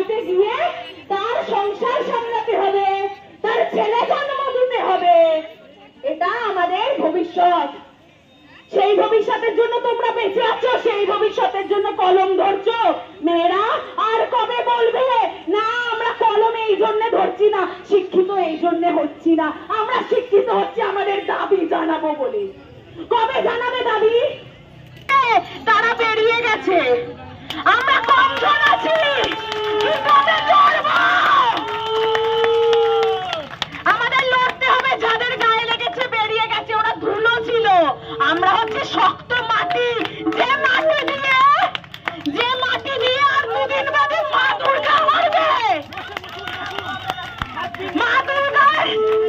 বাড়িতে গিয়ে তার সংসার সামলাতে হবে, তার ছেলে জন্ম দিতে হবে। এটা আমাদের ভবিষ্যৎ। সেই ভবিষ্যতের জন্য তোমরা বেঁচে আছো, সেই ভবিষ্যতের জন্য কলম ধরছো। মেয়েরা আর কবে বলবে না আমরা কলম এই জন্য ধরছি না, শিক্ষিত এই জন্য হচ্ছি না, আমরা শিক্ষিত হচ্ছি আমাদের দাবি জানাবো বলে। কবে জানাবে দাবি? তারা বেরিয়ে গেছে, আমরা কমজন আছি, কবে লড়বো? আমাদের লড়তে হবে। যাদের গায়ে লেগেছে বেরিয়ে গেছে, ওরা ধুলো ছিল, আমরা হচ্ছে শক্ত মাটি। যে মাটি দিয়ে আর দুদিন বাদে মা দুর্গা মরবে।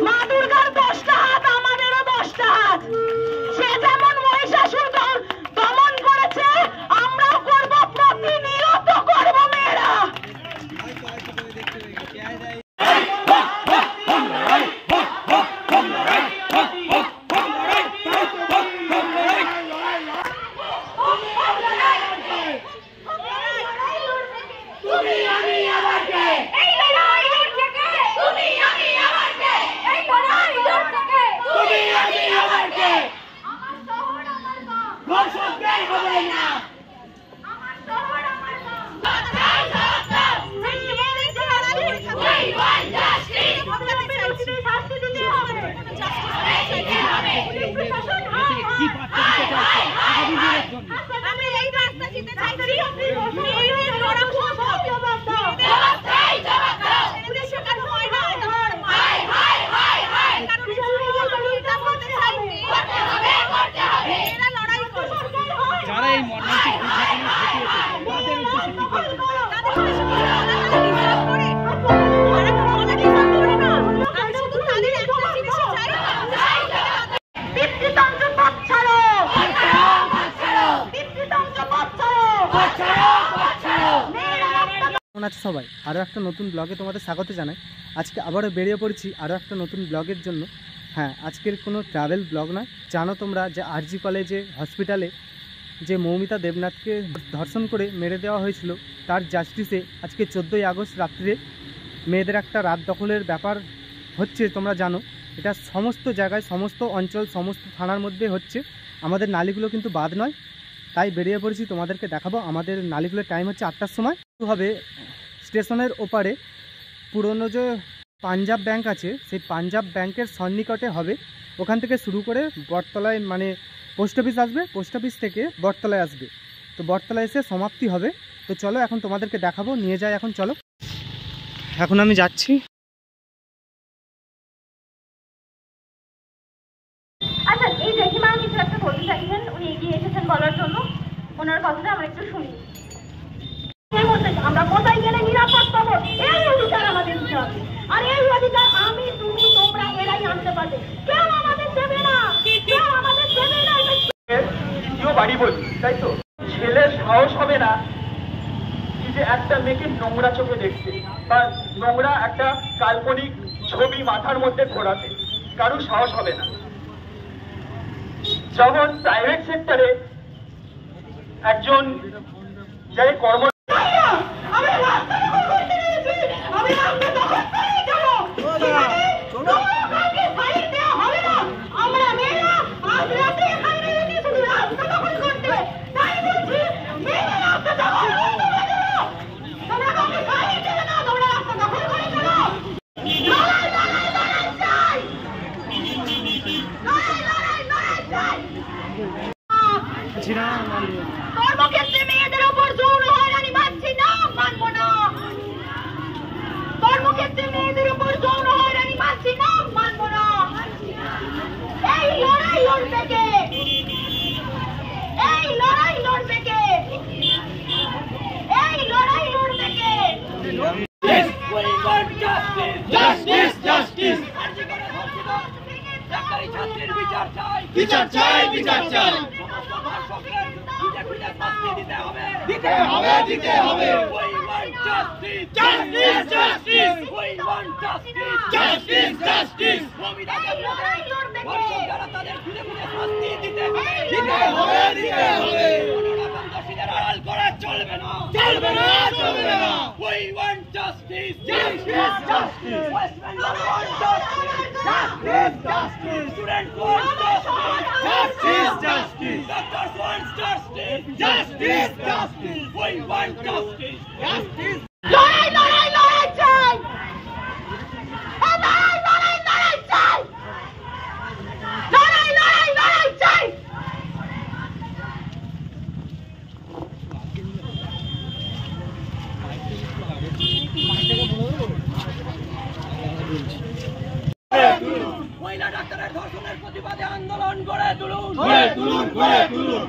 মা দুর্গার 10টা হাত, আমাদেরও 10টা হাত। সে যেমন মহিষাসুর দমন করেছে, আমরাও করব, প্রতিনিয়ত করব মেয়েরা। সবাই আরও একটা নতুন ব্লগে তোমাদের স্বাগত জানাই। আজকে আবারও বেরিয়ে পড়েছি আরও একটা নতুন ব্লগের জন্য। হ্যাঁ, আজকের কোনো ট্রাভেল ব্লগ নয়। জানো তোমরা যে আরজি কলেজে হসপিটালে যে মৌমিতা দেবনাথকে ধর্ষণ করে মেরে দেওয়া হয়েছিল, তার জাস্টিসে আজকে 14ই আগস্ট রাত্রে মেয়েদের একটা রাত দখলের ব্যাপার হচ্ছে। তোমরা জানো এটা সমস্ত জায়গায়, সমস্ত অঞ্চল, সমস্ত থানার মধ্যে হচ্ছে। আমাদের নালিগুলো কিন্তু বাদ নয়, তাই বেরিয়ে পড়েছি তোমাদেরকে দেখাবো। আমাদের নালিগুলোর টাইম হচ্ছে 8টার সময় হবে। স্টেশনের ওপারে পুরনো যে পাঞ্জাব ব্যাংক আছে, সেই পাঞ্জাব ব্যাংকের সন্নিকটে হবে। ওখান থেকে শুরু করে বটতলায়, মানে পোস্ট অফিস আসবে, পোস্ট অফিস থেকে বটতলায় আসবে, তো বটতলায় এসে সমাপ্তি হবে। তো চলো এখন তোমাদেরকে দেখাবো, নিয়ে যাই। এখন চলো, এখন আমি যাচ্ছি। আচ্ছা, এই জেঠিমা কিছু একটা বলতে চাইছেন, উনি এগিয়ে এসেছেন বলার জন্য। ওনার কথাটা আমরা একটু শুনি। আমরা কোথায় গেলে নিরাপদ পাবো, এই অধিকার আমাদের দিতে হবে। আর এই অধিকার আমি, তুমি, তোমরা এরাই আনতে পারবে। কেউ আমাদের দেবে না, কেউ আমাদের দেবে না। দ্বিতীয় বাড়ি বলি, তাই তো? ছেলের সাহস হবে না যে একটা মেয়েকে নোংরা চোখে দেখতে, বা নোংরা একটা কাল্পনিক ছবি মাথার মধ্যে ঘোরাতে, কারোর সাহস হবে না। যখন প্রাইভেট সেক্টরে একজন যাই কর্ম কর্মক্ষেত্রে মেয়েদের উপর যৌন হয়রানি মানছি না, মানবো না। কর্মক্ষেত্রে মেয়েদের উপর যৌন হয়রানি মানছি না, মানবো না। এই লড়াই লড়বে কে? এই লড়াই লড়বে কে? এই লড়াই লড়বে কে? বিচার চাই, বিচার চাই, দিতে হবে, দিতে হবে। Justice, justice, justice, justice. দিতে হবে, দিতে হবে। চলবে না, চলবে না, চলবে না। Justice! Justice! Justice! West Bengal wants justice! Justice! Justice! Students want justice! Justice! Justice! Doctors want justice! Justice! Justice! We want justice! Justice! লড়াই লড়াই লড়াই চাই, লড়াই লড়াই লড়াই চাই, লড়াই লড়াই লড়াই চাই। মহিলা ডাক্তারের ধর্ষণের প্রতিবাদে আন্দোলন গড়ে তুলুন,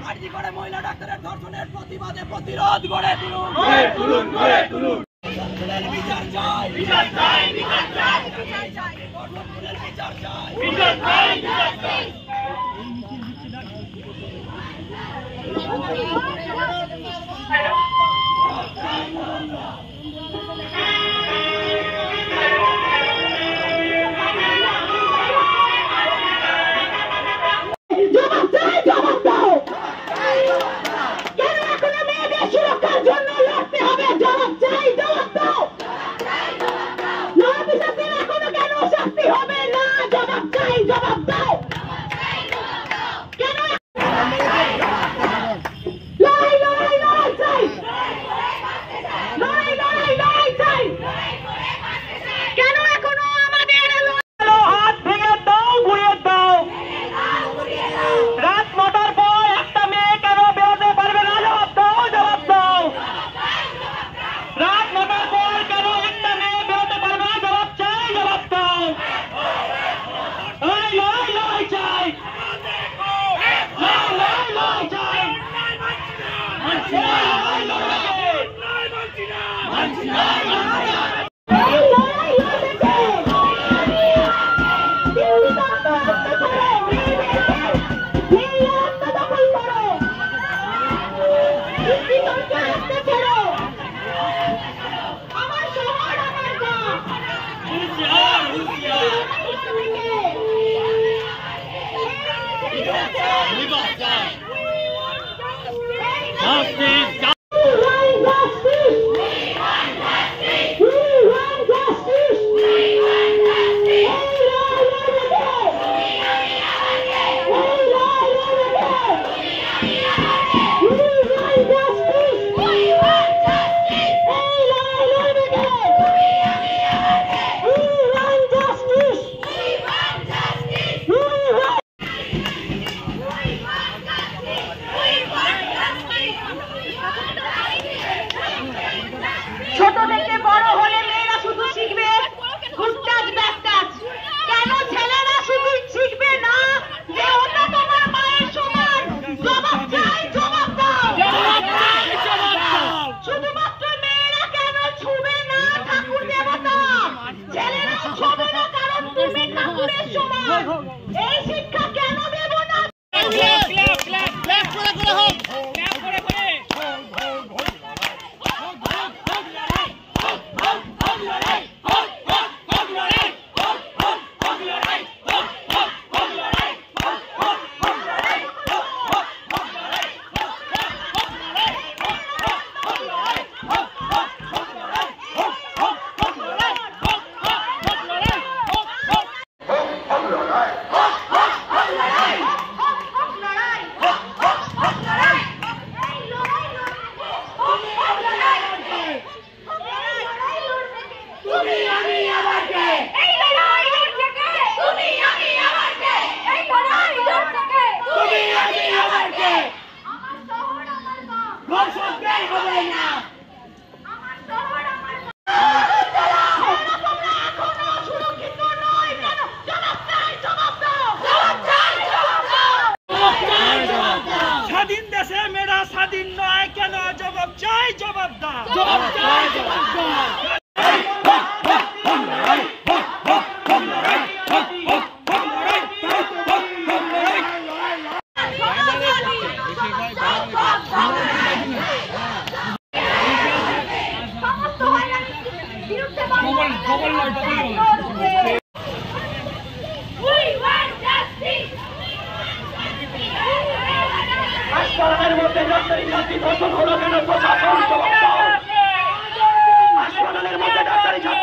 আরজি করে মহিলা ডাক্তারের ধর্ষণের প্রতিবাদে প্রতিরোধ গড়ে তুলুন, ধর্ষণের বিচার চাই, বিচার চাই, বিচার চাই, ধর্ষণের বিচার চাই, বিচার চাই, বিচার চাই। জবাব চাই, জবাব দাও। কেন এখনো মেয়েদের সুরক্ষার জন্য লড়তে হবে? জবাব চাই, জবাব দাও। অফিসারদের এখনো কেন শাস্তি হবে না? জবাব চাই, জবাব দাও। কেন লড়াই লড়াই লড়াই চাই, লড়াই লড়াই লড়াই চাই। কেন এখনো আমাদের হাত ভেঙে দাও, ঘুরিয়ে দাও। রাত 9টার পর একটা মেয়ে কেন বেরোতে পারবে না? জবাব দাও, জবাব দাও। রাত 9টার পর কেন একটা মেয়ে বেরোতে পারবে না? জবাব চাই, জবাব দাও। লড়াই লড়াই লড়াই চাই, লড়াই লড়াই লড়াই চাই। লড়াই লড়াই এই লড়াই লড়তে চাই। দিল্লিতে আত্মহত্যা করো, মেয়েরা আত্মদখল করো, কৃষিতন্ত্র হাতে ছেড়ো। আমার শহর, আমার গাঁ। ছোট থেকে বড় হলে মেয়েরা শুধু শিখবে গুড টাচ ব্যাড টাচ। কেন ছেলেরা শুধু শিখবে না যে ওটা তোমার মায়ের সমান? জবাব চাই, জবাব দাও। শুধুমাত্র মেয়েরা কেন ছুবে না ঠাকুর দেবতা? ছেলেরা ছুবে না কারণ তুমি ঠাকুরের সমান। এই শিক্ষা কেন দেব না? স্বাধীন দেশে মেয়েরা স্বাধীন নয় কেন? জবাব চাই, জবাব দাও। জবাব চাই, জবাব দাও। হাসপাতালের মধ্যে ডাক্তারি ছাত্রী ধর্ষণ হলো কেন? প্রশাসন জবাব দাও। হাসপাতালের মধ্যে ডাক্তারি ছাত্রী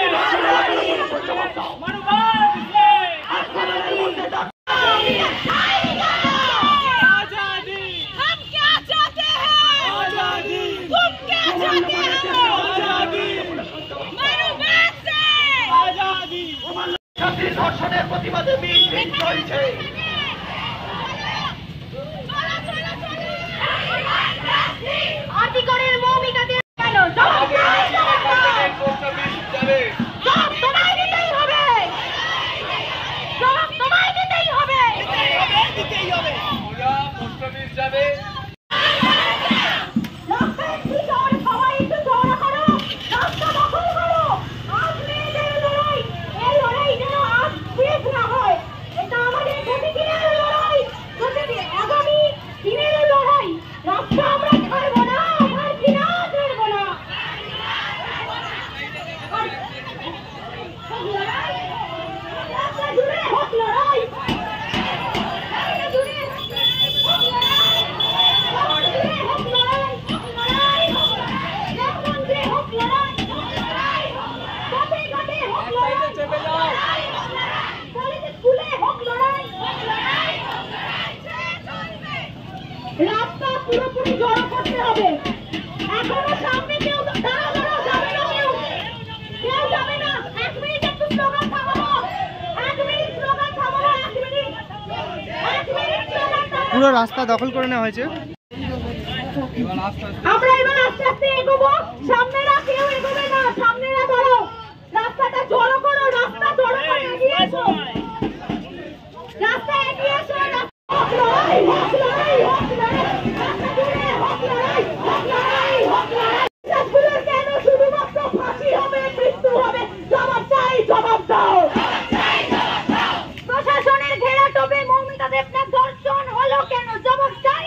চলছে। আর্টিকলের মৌমিতাদের কেন জবাব তোমায় দিতেই হবে, জবাব তোমায় দিতেই হবে। সবাই একটু চওড়া করো, রাস্তা দখল করো। আজ মেয়েদের লড়াই, এই লড়াই যেন আজ শেষ না হয়। এটা আমাদের প্রতিদিনের লড়াই, আগামী দিনের লড়াই। রাস্তা আমরা ছাড়বো না, ছাড়ছি না, ছাড়বো না। হোক লড়াই, রাস্তা জুড়ে হোক লড়াই, রাস্তা জুড়ে হোক লড়াই, সড়ক জুড়ে হোক লড়াই, রেলমন্ত্রে হোক লড়াই, পথে ঘাটে হোক লড়াই, কলেজে স্কুলে হোক লড়াই। রাস্তা পুরোপুরি জড়ো করতে হবে। এখনো সামনে কেউ দাঁড়ানো যাবে না, কেউ যাবে না। 1 মিনিট একটু স্লোগান থামাবো, 1 মিনিট স্লোগান থামাবো, 1 মিনিট স্লোগান থামাবো। পুরো রাস্তা দখল করে নেওয়া হয়েছে। আমরা এবার আস্তে আস্তে এগোবো, সামনেরা কেউ এগোবে না, সামনেরা ধরো, রাস্তাটা জড়ো করো, রাস্তা জড়ো করে এগিয়ে এসো, রাস্তা এগিয়ে এসো। হোক লড়াই, হোক লড়াই, হোক লড়াই, রাস্তা জুড়ে হোক লড়াই, হোক লড়াই, হোক লড়াই। বিশ্বাসগুলোর কেন শুধুমাত্র ফাঁসি হবে, মৃত্যু হবে? জবাব চাই, জবাব দাও। প্রশাসনের ঘেরা টোপে মৌমিতা দেবনাথ ধর্ষণ হলো কেন? জবাব চাই।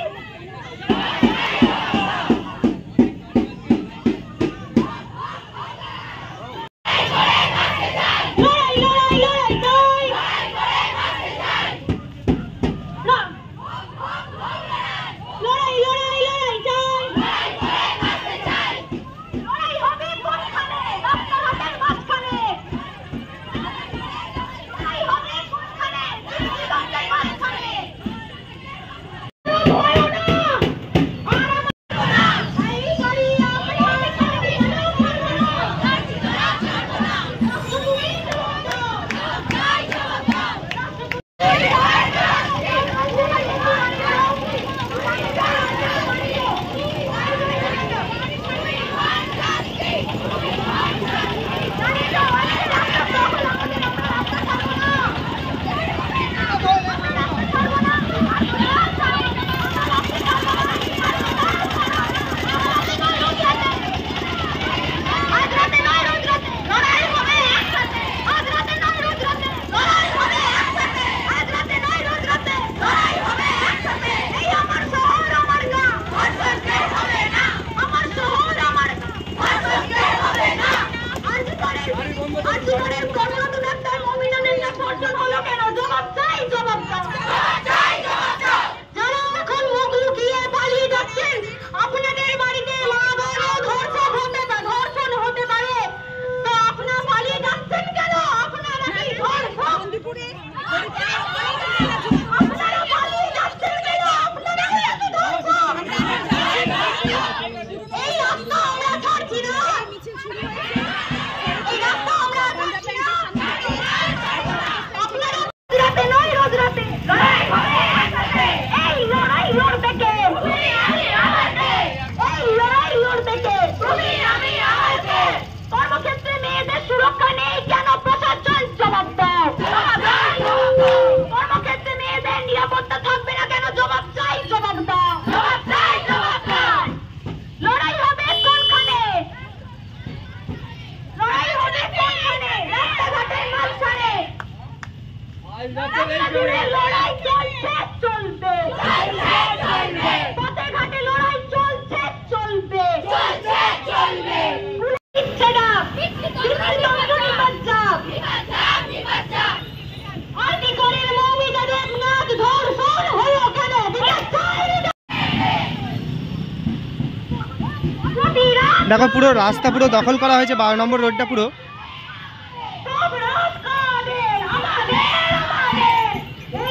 লড়াই, লড়াই, লড়াই চাই। লড়াই, লড়াই, লড়াই চাই। লড়াই হবে কোনখানে? রাস্তাঘাটের মাঝখানে। লড়াই হবে কোনখানে? দৃষ্টিগোচরের মাঝখানে। ভয় না, আর আমার এই বাড়ি আমরা ছাড়বো না, ছাড়বো না। আপনাদের বাড়িতে মা বোনও ধর্ষণ হতে পারে, তো আপনারা পালিয়ে যাচ্ছেন কেন? আপনারা কি ধর্ষণ? আপনারা পালিয়ে যাচ্ছেন কেন? আপনারা কি ধর্ষণ? এই রাস্তা আমরা ছাড়ছি না, এই রাস্তা আমরা ছাড়ছি না। আপনারা রাতে নয়, রোজ রাতে লড়াই হবে একসাথে। এই লড়াই লড়বে কে? এই লড়াই লড়বে কে? কর্মক্ষেত্রে মেয়েদের সুরক্ষা নেই কেন? প্রশাসন জবাব দাও। কর্মক্ষেত্রে মেয়েদের নিরাপত্তা থাকবে না কেন? জবাব চাই, জবাব দাও। লড়াই হবে কোনখানে? লড়াই হবে কোনখানে? রাস্তাঘাটের মাঝখানে। রাস্তা জুড়ে লড়াই চলছে, চলবে। পথে ঘাটে লড়াই চলছে, চলবে। ইচ্ছে না, তৃতীয়তন্ত্র নিপাত। আর্টিকলের মৌমিতা দেবনাথ ধর্ষণ হলো কেন? বিচার চাই। দেখো পুরো রাস্তা পুরো দখল করা হয়েছে, 12 নম্বর রোডটা পুরো। সব রাত কাদের? আমাদের।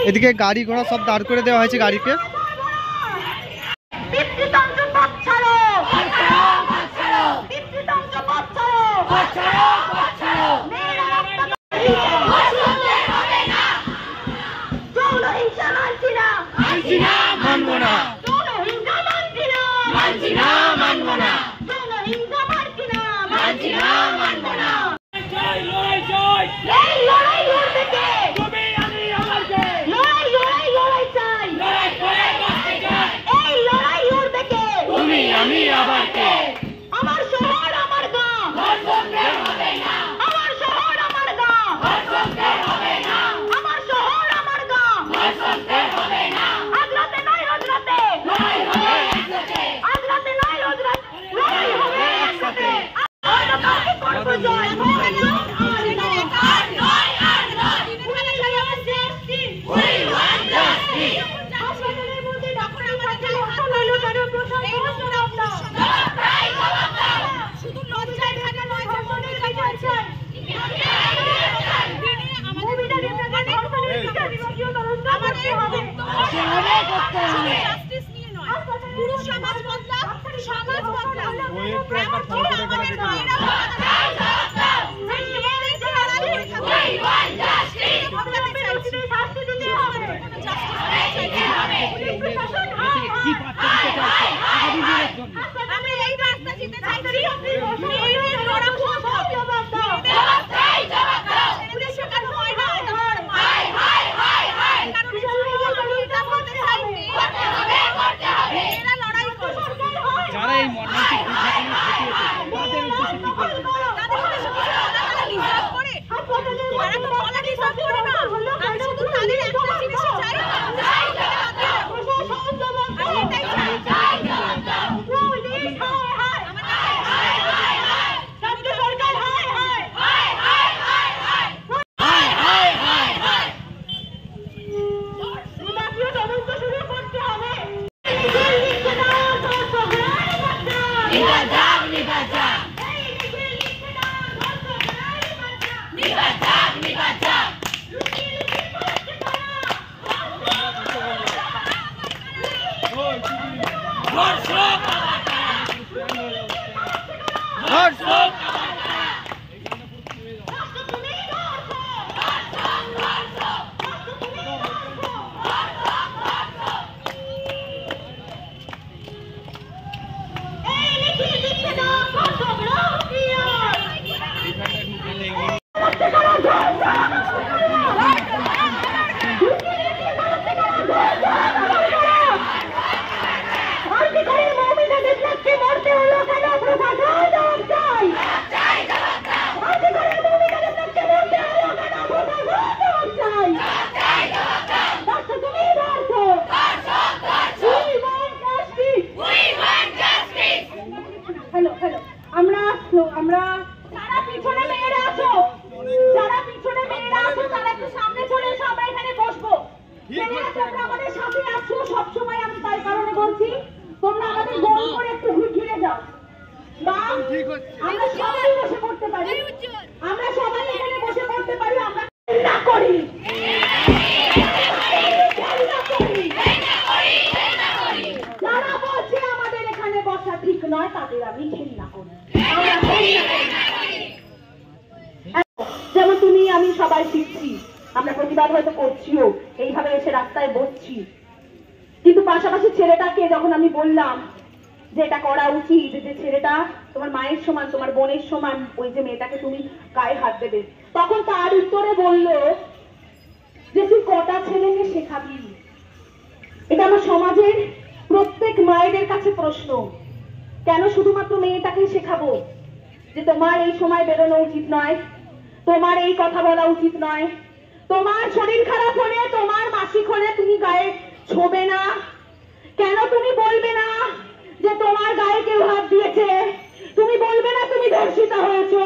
এদিকে গাড়ি ঘোড়া সব দাঁড় করে দেওয়া হয়েছে গাড়িকে। পিতৃতন্ত্র পথ ছাড়ো, পিতৃতন্ত্র পথ ছাড়ো। মেয়েরা রাস্তা মানছি না, মানব না। জয় লড়াই জয় এই লড়াই লড়বে কে? তুমি আমি আমার কে লড়াই লড়াই লড়াই চাই। লড়াই করে বাঁচতে চাই এই লড়াই লড়বে কে? তুমি আমি আবার কে আমার শহর আমার গাঁ, ধর্ষকের হবে না আমার শহর আমার গাঁ, ধর্ষকের হবে না আমার শহর আমার গাঁ। ধর্ষকের হবে না আজ রাতে নয় রোজ রাতে, লড়াই হবে একসাথে আজ রাতে নয় রোজ রাতে, লড়াই হবে একসাথে। আমরা কাকে করবো জয়? হবে না আর নয়, আর নয়, আর নয়। পুলিশ আমার জাস্টিস, We want justice. হাসপাতালের মধ্যে ডাক্তার আমাদের হাত হলো কেন? প্রশাসন জবাব দাও। জবাবদাই, জবাবদাই। শুধু লজ্জায় থাকা নয়, ধর্ষণের বিচার চাই। মুভিটা রিপ্রেজেন্ট ধর্ষণের বিচার বিভাগীয় তদন্ত করতে হবে। জাস্টিস নিয়ে নয়, পুরুষ সমাজ বদলা, সমাজ বদলা। এমন কি আমাদের মেয়েরা We want justice. শাস্তি দিতে হবে। পুলিশ প্রশাসন আমি এই বার্তা দিতে চাইছি, মেয়েদের লড়া খুব জবাব দাও। জবাবদাই, জবাবদাই। ছেলেদের শেখানো হয় না, হাই, হাই, হাই, হাই। কারণ এটা বলতে চাইছি, করতে হবে, করতে হবে। মেয়েরা লড়াই করে। যারা এই মর্মান্তিক দুর্ঘটনা ঘটিয়েছে তাদের উদ্দেশ্যে কি বলবেন? তাদের উদ্দেশ্যে কিছু বলা, তারা ডিজার্ভ করে। তারা তো বলা ডিজার্ভ করে না। আমি শুধু তাদের একটা জিনিস চাই, আমি এটাই চাই। নিবাজাক, নিবাজাক। নিবাজাক, নিবাজাক। ধর্ষক আবার কারা? ধর্ষক আবার কারা? আমরা যারা পিছনে মেয়েরা আছো, যারা পিছনে মেয়েরা আছো তারা একটু সামনে চলে এসো, আমরা এখানে বসবো। মেয়েরা তোমরা আমাদের সাথে আছো সবসময়, আমি তাই কারণে বলছি তোমরা আমাদের গোল করে একটু ঘিরে যাও। বা আমরা সবাই বসে পড়তে পারি, আমরা সবাই এখানে বসে পড়তে পারি। আমরা না করি যারা বলছে আমাদের এখানে বসা ঠিক নয় তাদের আমি ঘৃণা করি। যেমন তুমি আমি সবাই শিখছি, আমরা প্রতিবাদ হয়তো করছিও, এইভাবে এসে রাস্তায় বসছি, কিন্তু পাশাপাশি ছেলেটাকে যখন আমি বললাম যে এটা করা উচিত, যে ছেলেটা তোমার মায়ের সমান, তোমার বোনের সমান, ওই যে মেয়েটাকে তুমি গায়ে হাত দেবে, তখন তার উত্তরে বলল যে তুই কটা ছেলেকে শেখাবি। এটা আমার সমাজের প্রত্যেক মায়েদের কাছে প্রশ্ন, কেন শুধুমাত্র মেয়েটাকে শেখাবো যে তোমার এই সময় বেরোনো উচিত নয়, তোমার এই কথা বলা উচিত নয়, তোমার শরীর খারাপ হলে, তোমার মাসিক হলে তুমি গায়ে ছোবে না, কেন তুমি বলবে না যে তোমার গায়ে কেউ হাত দিয়েছে, তুমি বলবে না তুমি ধর্ষিতা হয়েছো,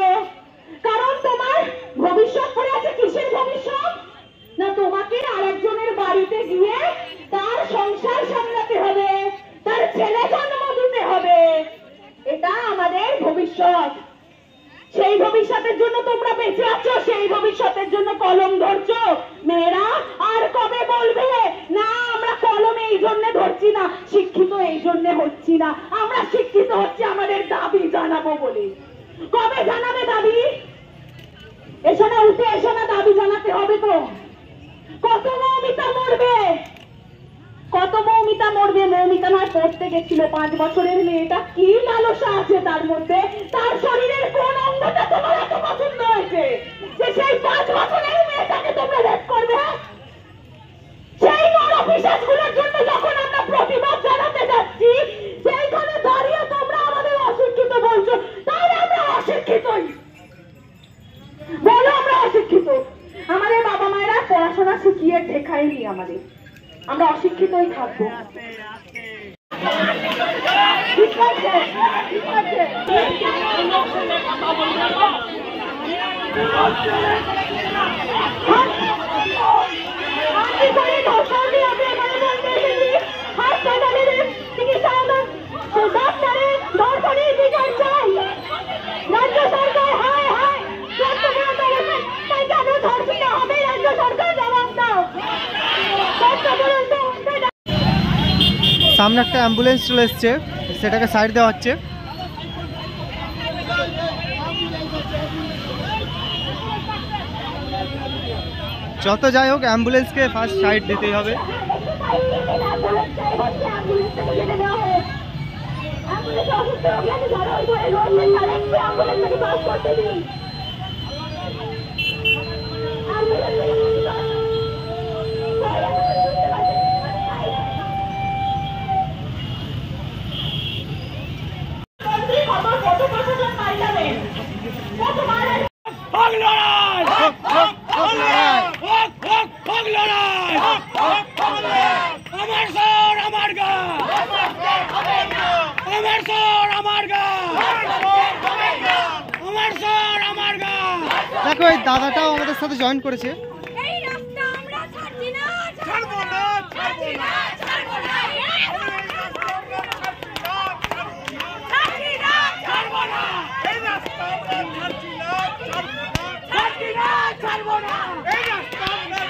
কারণ তোমার ভবিষ্যৎ পড়ে আছে। কিসের ভবিষ্যৎ? না তোমাকে আরেকজনের বাড়িতে গিয়ে তার সংসার সামলাতে হবে, তার ছেলে জন্ম দিতে হবে, এটা আমাদের ভবিষ্যৎ। সেই ভবিষ্যতের জন্য তোমরা বেঁচে আছো, সেই ভবিষ্যতের জন্য কলম ধরছো। মেয়েরা আর কবে বলবে না আমরা কলম এই জন্য ধরছি না, শিক্ষিত এই জন্য হচ্ছি না, আমরা শিক্ষিত হচ্ছি আমাদের দাবি জানাবো বলে। কবে জানাবে দাবি? এসো না, উঠে এসো না, দাবি জানাতে হবে তো। কত মৌমিতা মরবে, কত মৌমিতা মরবে, মৌমিতা নয় পড়তে গেছিল। 5 বছরের মেয়েটা, কি লালসা আছে তার মধ্যে, তার শরীরের কোন অঙ্গটা তোমার এত পছন্দ হয়েছে যে সেই 5 বছরের মেয়েটাকে তোমরা রেপ করবে? সেই নরপিশাচগুলোর জন্য যখন আমরা প্রতিবাদ জানাতে যাচ্ছি, সেইখানে দাঁড়িয়ে তোমরা আমাদের অশিক্ষিত বলছো। তাহলে আমরা অশিক্ষিতই বলো, আমরা অশিক্ষিত। আমাদের বাবা মায়েরা পড়াশোনা শিখিয়ে শেখায়নি আমাদের, আমরা অশিক্ষিতই থাকবো। ঠিক আছে, ঠিক আছে। সামনে একটা অ্যাম্বুলেন্স চলে এসছে, সেটাকে সাইড দেওয়া হচ্ছে। যত যাই হোক অ্যাম্বুলেন্সকে ফার্স্ট সাইড দিতেই হবে। দেখো এই দাদাটাও আমাদের সাথে জয়েন করেছে। এই রাস্তা আমরা ছাড়ছি না, ছাড়বো না, ছাড়ছি না, ছাড়বো না, ছাড়ছি না, ছাড়বো না, এই রাস্তা আমরা ছাড়ছি না, ছাড়ছি না, ছাড়বো না, এই রাস্তা আমরা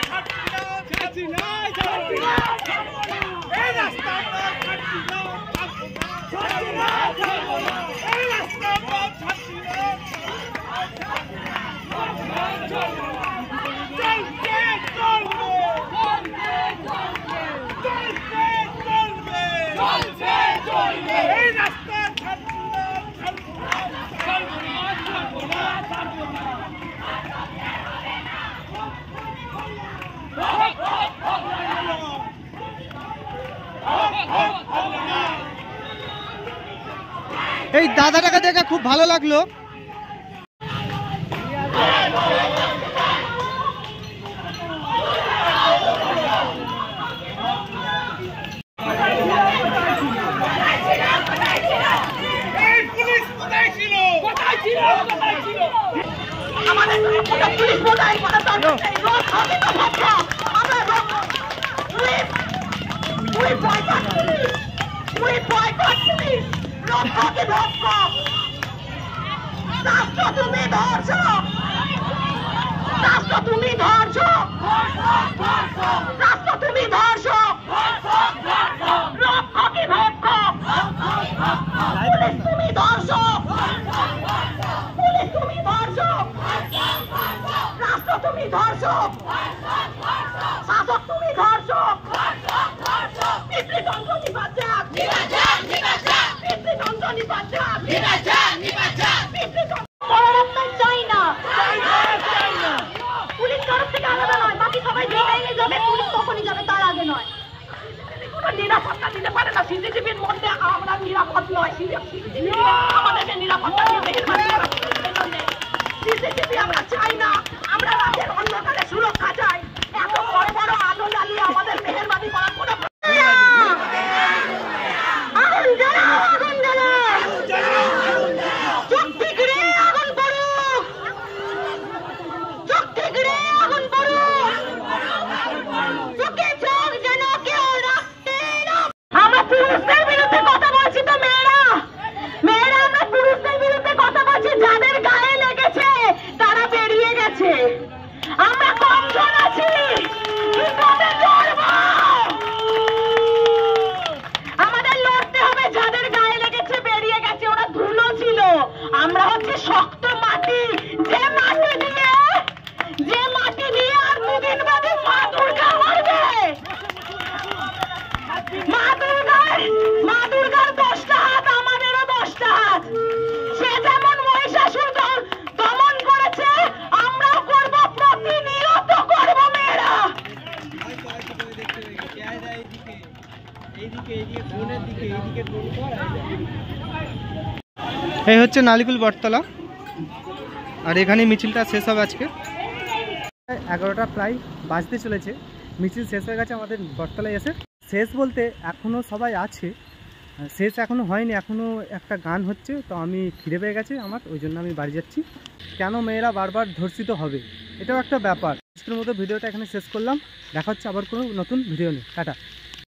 ছাড়ছি না, ছাড়ছি না, ছাড়বো না, এই রাস্তা আমরা ছাড়ছি না, ছাড়ছি না, ছাড়বো না, এই রাস্তা আমরা ছাড়ছি না। এই দাদাটাকে দেখে খুব ভালো লাগলো। আমাদের পুলিশ বোঝাই করা দরকার নেই। রোজ হবে তো ভাবছা আমরা we boycott police, we boycott police, রোজ হবে ভাবছা রাষ্ট্র তুমি ধরছো, রাষ্ট্র তুমি ধরছো, রাষ্ট্র তুমি ধরছো, রোজ হবে ভাবছা পুলিশ তুমি ধরছো, পুলিশ তুমি ধরছো, রাষ্ট্র তুমি ধরছো, শাসক তুমি ধরছো, পিতৃতন্ত্র নিবাচাক, পিতৃতন্ত্র নিবাচাক, পরামর্শ চাই না, পুলিশ তরফ থেকে আলাদা নয়, বাকি সবাই যেখানে যাবে পুলিশ তখনই যাবে, তার আগে নয়। কোনো নিরাপত্তা দিতে পারে না, সিসিটিভির মধ্যে আমরা নিরাপদ নয়, সিসিটিভি আমাদেরকে নিরাপত্তা দিয়ে মেহেরবানি করা, সিসিটিভি আমরা চাই না, আমরা রাতের অন্ধকারে সুরক্ষা চাই। এত বড় বড় আলো জ্বালিয়ে আমাদের মেহেরবানি করার কোনো আগুন জ্বালাও, আগুন জ্বালাও, চোখ ঘিরে আগুন পড়ুক, চোখ ঘিরে আগুন পড়ুক, চোখে চোখ যেন কেউ রাখতে না। আমরা পুরুষদের বিরুদ্ধে কথা বলছি তো মেয়েরা, মেয়েরা এই হচ্ছে নালিকুল বটতলা, আর এখানে মিছিলটা শেষ হবে আজকে। 11টা প্রায় বাজতে চলেছে, মিছিল শেষ হয়ে গেছে আমাদের বটতলায় এসে। শেষ বলতে এখনও সবাই আছে, শেষ এখনও হয়নি, এখনও একটা গান হচ্ছে। তো আমি খিদে পেয়ে গেছে আমার, ওই জন্য আমি বাড়ি যাচ্ছি। কেন মেয়েরা বারবার ধর্ষিত হবে, এটাও একটা ব্যাপার। আজকের মতো ভিডিওটা এখানে শেষ করলাম, দেখা হচ্ছে আবার কোনো নতুন ভিডিও নিয়ে। টাটা।